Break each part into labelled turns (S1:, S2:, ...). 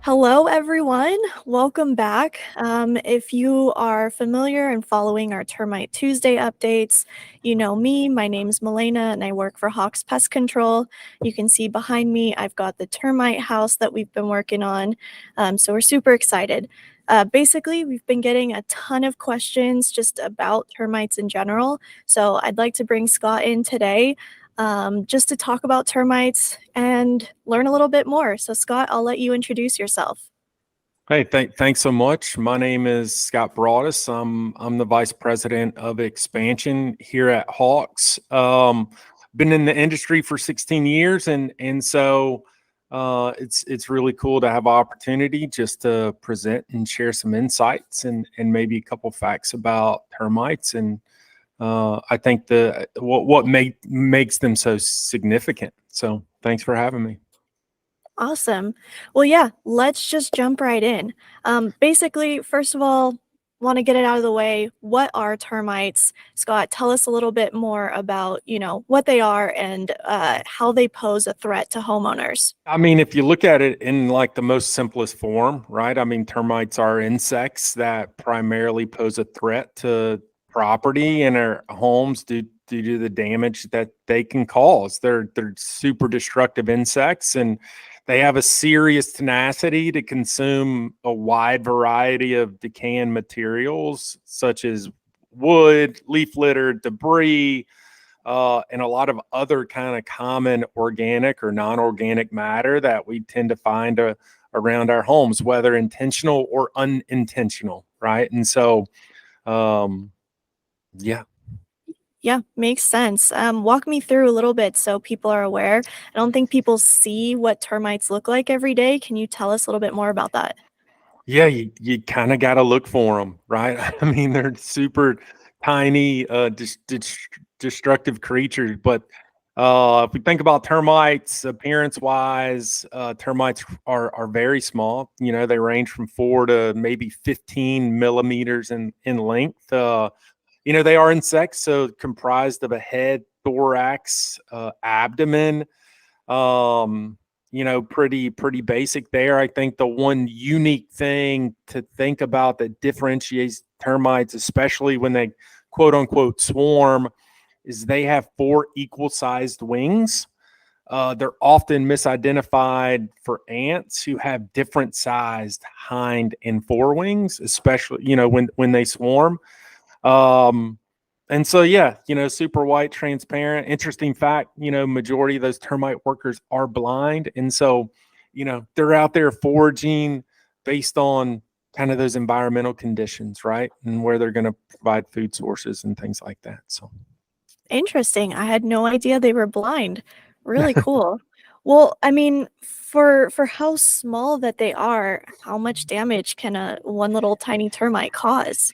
S1: Hello, everyone. Welcome back. If you are familiar and following our Termite Tuesday updates, you know me. My name's Milena, and I work for Hawx Pest Control. You can see behind me, I've got the termite house that we've been working on. So we're super excited. Basically, we've been getting a ton of questions just about termites in general. So I'd like to bring Scott in today just to talk about termites and learn a little bit more. So Scott, I'll let you introduce yourself.
S2: Hey, thanks so much. My name is Scott Broadus. I'm the vice president of expansion here at Hawx. Been in the industry for 16 years, and so it's really cool to have opportunity just to present and share some insights and maybe a couple facts about termites. And I think what makes them so significant. So thanks for having me.
S1: Awesome. Well, yeah, let's just jump right in. Basically, first of all, want to get it out of the way. What are termites? Scott, tell us a little bit more about, what they are and how they pose a threat to homeowners.
S2: I mean, if you look at it in like the most simplest form, right? I mean, termites are insects that primarily pose a threat to property and our homes due to the damage that they can cause. They're super destructive insects, and they have a serious tenacity to consume a wide variety of decaying materials such as wood, leaf litter, debris, and a lot of other kind of common organic or non-organic matter that we tend to find around our homes, whether intentional or unintentional, right? And so, yeah.
S1: Yeah, makes sense. Walk me through a little bit so people are aware. I don't think people see what termites look like every day. Can you tell us a little bit more about that?
S2: Yeah, you kind of got to look for them, right? I mean, they're super tiny, destructive creatures. But if we think about termites, appearance-wise, termites are very small. You know, they range from 4 to maybe 15 millimeters in length. They are insects, so comprised of a head, thorax, abdomen. Um, pretty basic there. I think the one unique thing to think about that differentiates termites, especially when they quote unquote swarm, is they have 4 equal sized wings. They're often misidentified for ants who have different sized hind and forewings, especially, when they swarm. And so, yeah, super white, transparent. Interesting fact, majority of those termite workers are blind. And so, they're out there foraging based on kind of those environmental conditions, right? And where they're going to provide food sources and things like that. So,
S1: Interesting. I had no idea they were blind. Really cool. Well, I mean, for how small that they are, how much damage can a one little tiny termite cause?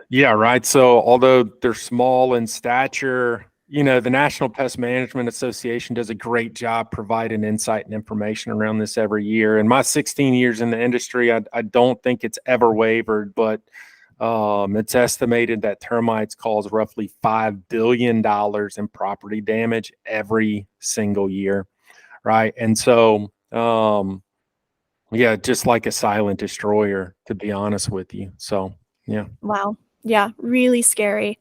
S2: yeah, right. So, although they're small in stature, the National Pest Management Association does a great job providing insight and information around this every year. In my 16 years in the industry, I don't think it's ever wavered, but it's estimated that termites cause roughly $5 billion in property damage every single year, right? And so, yeah, just like a silent destroyer, to be honest with you. So, yeah.
S1: Wow. Yeah, really scary.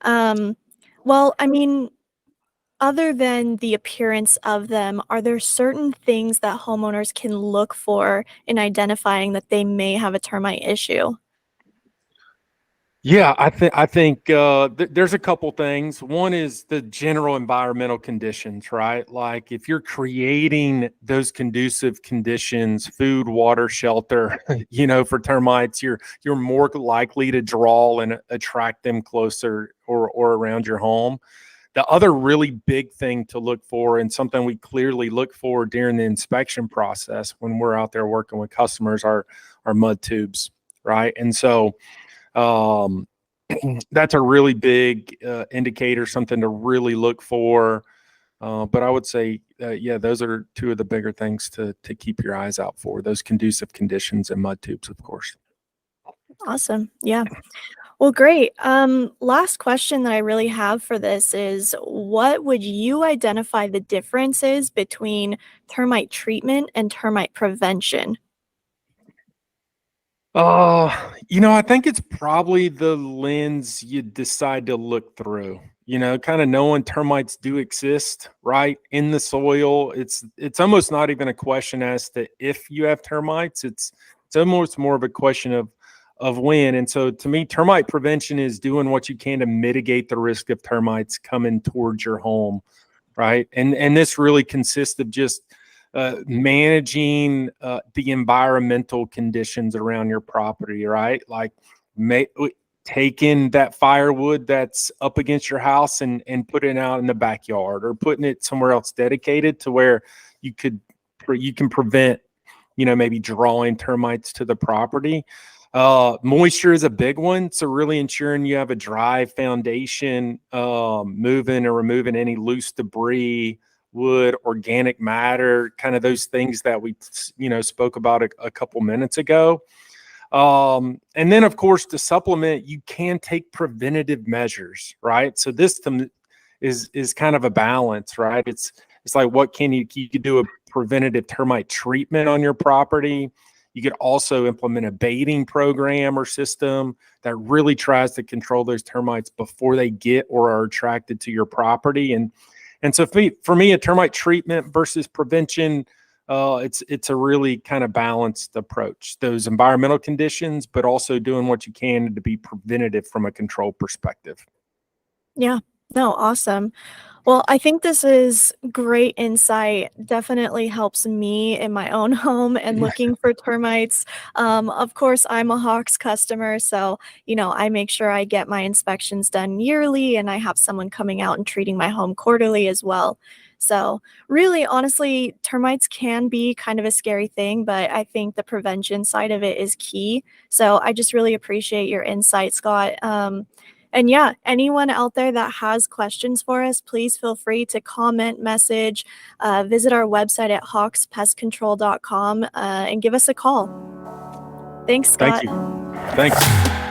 S1: Um, well, I mean, other than the appearance of them, are there certain things that homeowners can look for in identifying that they may have a termite issue?
S2: Yeah, I think there's a couple things. One is the general environmental conditions, right? Like if you're creating those conducive conditions, food, water, shelter, for termites, you're more likely to draw and attract them closer or around your home. The other really big thing to look for, and something we clearly look for during the inspection process when we're out there working with customers, are mud tubes, right? And so um, that's a really big indicator, something to really look for. But I would say, yeah, those are 2 of the bigger things to keep your eyes out for, those conducive conditions and mud tubes, of course.
S1: Awesome. Yeah. Well, great. Last question that I really have for this is what would you identify the differences between termite treatment and termite prevention?
S2: I think it's probably the lens you decide to look through. Kind of knowing termites do exist, right, in the soil. It's almost not even a question as to if you have termites. It's almost more of a question of when. And so to me, termite prevention is doing what you can to mitigate the risk of termites coming towards your home, right? And this really consists of just managing the environmental conditions around your property, right? Like taking that firewood that's up against your house and putting it out in the backyard, or putting it somewhere else dedicated to where you could you can prevent, maybe drawing termites to the property. Moisture is a big one. So really ensuring you have a dry foundation, moving or removing any loose debris, wood, organic matter, kind of those things that we, spoke about a couple minutes ago. And then of course, to supplement, you can take preventative measures, right? So this is kind of a balance, right? It's like, what can you could do a preventative termite treatment on your property. You could also implement a baiting program or system that really tries to control those termites before they get or are attracted to your property. And so for me, a termite treatment versus prevention, it's a really kind of balanced approach. Those environmental conditions, but also doing what you can to be preventative from a control perspective.
S1: Yeah. No, awesome. Well, I think this is great insight. Definitely helps me in my own home and looking for termites. Of course, I'm a Hawx customer, so I make sure I get my inspections done yearly, and I have someone coming out and treating my home quarterly as well. So, really, honestly, termites can be kind of a scary thing, but I think the prevention side of it is key. So, I just really appreciate your insight, Scott. And yeah, anyone out there that has questions for us, please feel free to comment, message, visit our website at hawxpestcontrol.com, and give us a call. Thanks,
S2: Thank
S1: Scott.
S2: you. Thanks.